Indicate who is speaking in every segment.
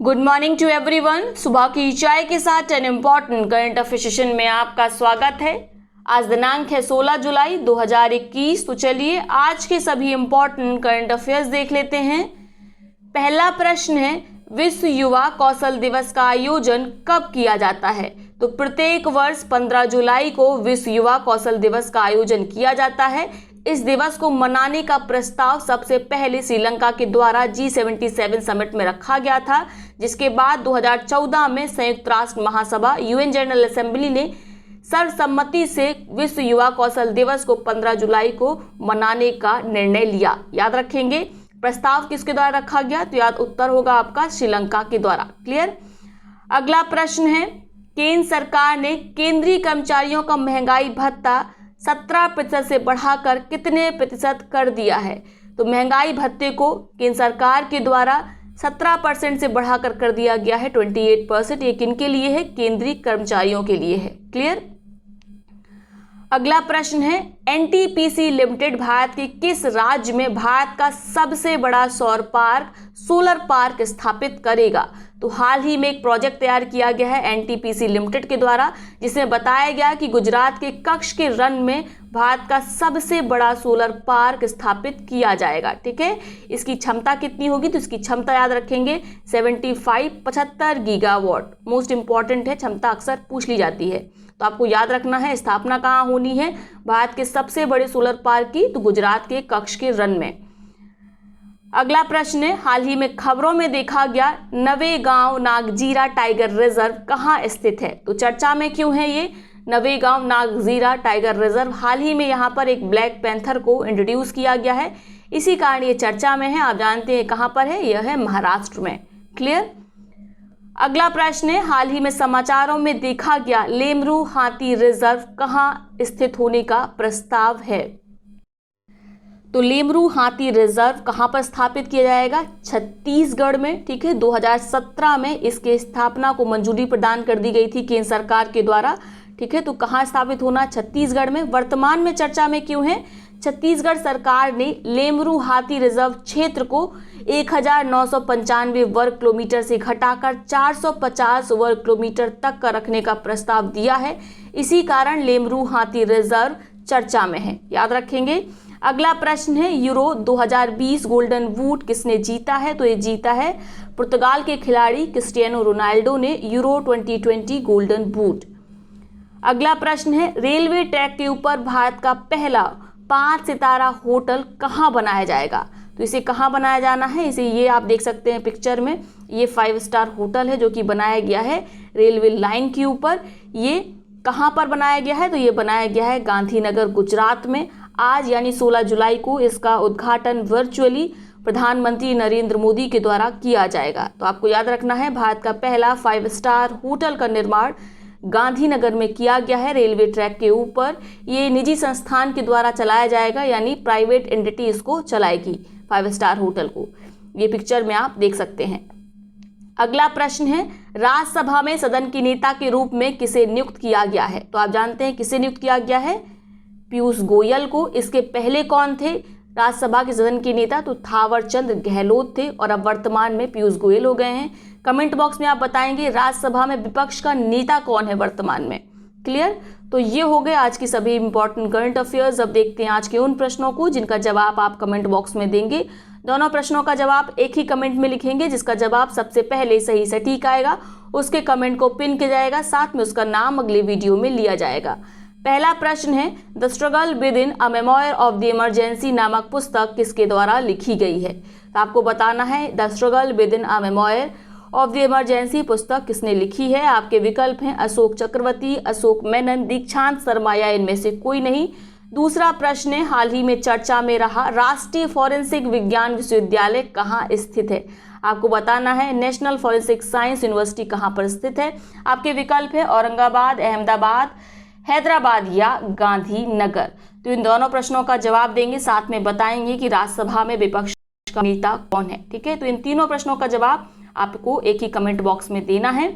Speaker 1: Good morning to everyone. सुबह की चाय के साथ 10 इम्पॉर्टेंट करंट अफेयर सेशन में आपका स्वागत है। आज दिनांक है 16 जुलाई 2021। तो चलिए आज के सभी इम्पॉर्टेंट करंट अफेयर्स देख लेते हैं। पहला प्रश्न है, विश्व युवा कौशल दिवस का आयोजन कब किया जाता है? तो प्रत्येक वर्ष 15 जुलाई को विश्व युवा कौशल दिवस का आयोजन किया जाता है। इस दिवस को मनाने का प्रस्ताव सबसे पहले श्रीलंका के द्वारा G77 समिट में रखा गया था, जिसके बाद 2014 में संयुक्त राष्ट्र महासभा यूएन जनरल असेंबली ने सर्वसम्मति से विश्व युवा कौशल दिवस को 15 जुलाई को मनाने का निर्णय लिया। याद रखेंगे प्रस्ताव किसके द्वारा रखा गया? तो याद उत्तर होगा आपका श्रीलंका के द्वारा। क्लियर। अगला प्रश्न है, केंद्र सरकार ने केंद्रीय कर्मचारियों का महंगाई भत्ता 17% से बढ़ाकर कितने प्रतिशत कर दिया है? तो महंगाई भत्ते को केंद्र सरकार के द्वारा 17% से बढ़ाकर कर दिया गया है 28%। ये किनके लिए है? केंद्रीय कर्मचारियों के लिए है। क्लियर। अगला प्रश्न है, एनटीपीसी लिमिटेड भारत के किस राज्य में भारत का सबसे बड़ा सोलर पार्क स्थापित करेगा? तो हाल ही में एक प्रोजेक्ट तैयार किया गया है एनटीपीसी लिमिटेड के द्वारा, जिसमें बताया गया कि गुजरात के कच्छ के रण में भारत का सबसे बड़ा सोलर पार्क स्थापित किया जाएगा। ठीक है, इसकी क्षमता कितनी होगी? तो इसकी क्षमता याद रखेंगे 75 गीगावाट। मोस्ट इंपॉर्टेंट है, क्षमता अक्सर पूछ ली जाती है, तो आपको याद रखना है स्थापना कहाँ होनी है भारत के सबसे बड़े सोलर पार्क की? तो गुजरात के कच्छ के रण में। अगला प्रश्न है, हाल ही में खबरों में देखा गया नवेगांव नागजीरा टाइगर रिजर्व कहाँ स्थित है? तो चर्चा में क्यों है ये नवेगांव नागजीरा टाइगर रिजर्व? हाल ही में यहाँ पर एक ब्लैक पैंथर को इंट्रोड्यूस किया गया है, इसी कारण ये चर्चा में है। आप जानते हैं कहाँ पर है? यह है महाराष्ट्र में। क्लियर। अगला प्रश्न है, हाल ही में समाचारों में देखा गया लेमरू हाथी रिजर्व कहाँ स्थित होने का प्रस्ताव है? तो लेमरू हाथी रिजर्व कहाँ पर स्थापित किया जाएगा? छत्तीसगढ़ में। ठीक है, 2017 में इसके स्थापना को मंजूरी प्रदान कर दी गई थी केंद्र सरकार के द्वारा। ठीक है, तो कहाँ स्थापित होना? छत्तीसगढ़ में। वर्तमान में चर्चा में क्यों है? छत्तीसगढ़ सरकार ने लेमरू हाथी रिजर्व क्षेत्र को 1995 वर्ग किलोमीटर से घटाकर 450 वर्ग किलोमीटर तक का रखने का प्रस्ताव दिया है, इसी कारण लेमरू हाथी रिजर्व चर्चा में है। याद रखेंगे। अगला प्रश्न है, यूरो 2020 गोल्डन बूट किसने जीता है? तो ये जीता है पुर्तगाल के खिलाड़ी क्रिस्टियानो रोनाल्डो ने यूरो 2020 गोल्डन बूट। अगला प्रश्न है, रेलवे ट्रैक के ऊपर भारत का पहला 5 सितारा होटल कहाँ बनाया जाएगा? तो इसे कहाँ बनाया जाना है? इसे ये आप देख सकते हैं पिक्चर में, ये 5 स्टार होटल है जो कि बनाया गया है रेलवे लाइन के ऊपर। ये कहाँ पर बनाया गया है? तो ये बनाया गया है गांधीनगर गुजरात में। आज यानी 16 जुलाई को इसका उद्घाटन वर्चुअली प्रधानमंत्री नरेंद्र मोदी के द्वारा किया जाएगा। तो आपको याद रखना है भारत का पहला 5 स्टार होटल का निर्माण गांधीनगर में किया गया है रेलवे ट्रैक के ऊपर। ये निजी संस्थान के द्वारा चलाया जाएगा, यानी प्राइवेट एंटिटी इसको चलाएगी 5 स्टार होटल को। ये पिक्चर में आप देख सकते हैं। अगला प्रश्न है, राज्यसभा में सदन के नेता के रूप में किसे नियुक्त किया गया है? तो आप जानते हैं किसे नियुक्त किया गया है? पीयूष गोयल को। इसके पहले कौन थे राज्यसभा के सदन के नेता? तो थावरचंद गहलोत थे, और अब वर्तमान में पीयूष गोयल हो गए हैं। कमेंट बॉक्स में आप बताएंगे राज्यसभा में विपक्ष का नेता कौन है वर्तमान में। क्लियर। तो ये हो गए आज की सभी इंपॉर्टेंट करंट अफेयर्स। अब देखते हैं आज के उन प्रश्नों को जिनका जवाब आप कमेंट बॉक्स में देंगे। दोनों प्रश्नों का जवाब एक ही कमेंट में लिखेंगे, जिसका जवाब सबसे पहले सही सटीक आएगा उसके कमेंट को पिन किया जाएगा, साथ में उसका नाम अगले वीडियो में लिया जाएगा। पहला प्रश्न है, the struggle with in a memoir of the emergency नामक पुस्तक किसके द्वारा लिखी गई है? तो आपको बताना है the struggle with in a memoir of the emergency पुस्तक किसने लिखी है। आपके विकल्प हैं अशोक चक्रवर्ती, अशोक मेनन, दीक्षांत शर्मा या इनमें से कोई नहीं। दूसरा प्रश्न है, हाल ही में चर्चा में रहा राष्ट्रीय फॉरेंसिक विज्ञान विश्वविद्यालय कहाँ स्थित है? आपको बताना है नेशनल फॉरेंसिक साइंस यूनिवर्सिटी कहाँ पर स्थित है। आपके विकल्प है औरंगाबाद, अहमदाबाद, हैदराबाद या गांधीनगर। तो इन दोनों प्रश्नों का जवाब देंगे, साथ में बताएंगे कि राज्यसभा में विपक्ष का नेता कौन है। ठीक है, तो इन तीनों प्रश्नों का जवाब आपको एक ही कमेंट बॉक्स में देना है।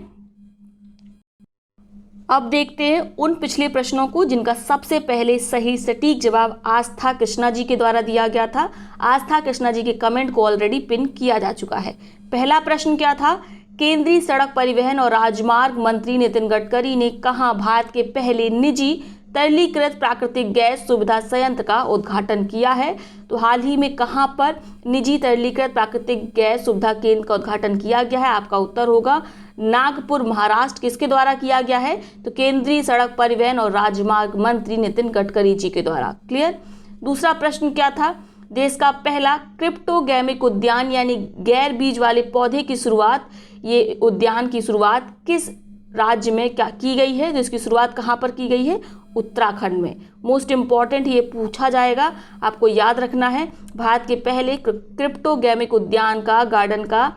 Speaker 1: अब देखते हैं उन पिछले प्रश्नों को जिनका सबसे पहले सही सटीक जवाब आस्था कृष्णा जी के द्वारा दिया गया था। आस्था कृष्णा जी के कमेंट को ऑलरेडी पिन किया जा चुका है। पहला प्रश्न क्या था? केंद्रीय सड़क परिवहन और राजमार्ग मंत्री नितिन गडकरी ने कहां भारत के पहले निजी तरलीकृत प्राकृतिक गैस सुविधा संयंत्र का उद्घाटन किया है? तो हाल ही में कहां पर निजी तरलीकृत प्राकृतिक गैस सुविधा केंद्र का उद्घाटन किया गया है? आपका उत्तर होगा नागपुर, महाराष्ट्र। किसके द्वारा किया गया है? तो केंद्रीय सड़क परिवहन और राजमार्ग मंत्री नितिन गडकरी जी के द्वारा। क्लियर। दूसरा प्रश्न क्या था? देश का पहला क्रिप्टोगैमिक उद्यान यानी गैर बीज वाले पौधे की शुरुआत, ये उद्यान की शुरुआत किस राज्य में क्या की गई है? जिसकी शुरुआत कहाँ पर की गई है? उत्तराखंड में। मोस्ट इंपॉर्टेंट ये पूछा जाएगा, आपको याद रखना है। भारत के पहले क्रिप्टोगैमिक उद्यान का गार्डन का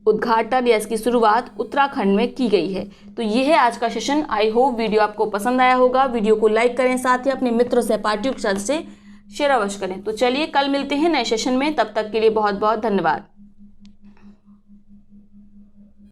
Speaker 1: उद्घाटन या इसकी शुरुआत उत्तराखंड में की गई है। तो ये है आज का सेशन। आई होप वीडियो आपको पसंद आया होगा। वीडियो को लाइक करें, साथ ही अपने मित्रों सहपाठियों के साथ से शेयर अवश्य करें। तो चलिए कल मिलते हैं नए सेशन में, तब तक के लिए बहुत बहुत धन्यवाद।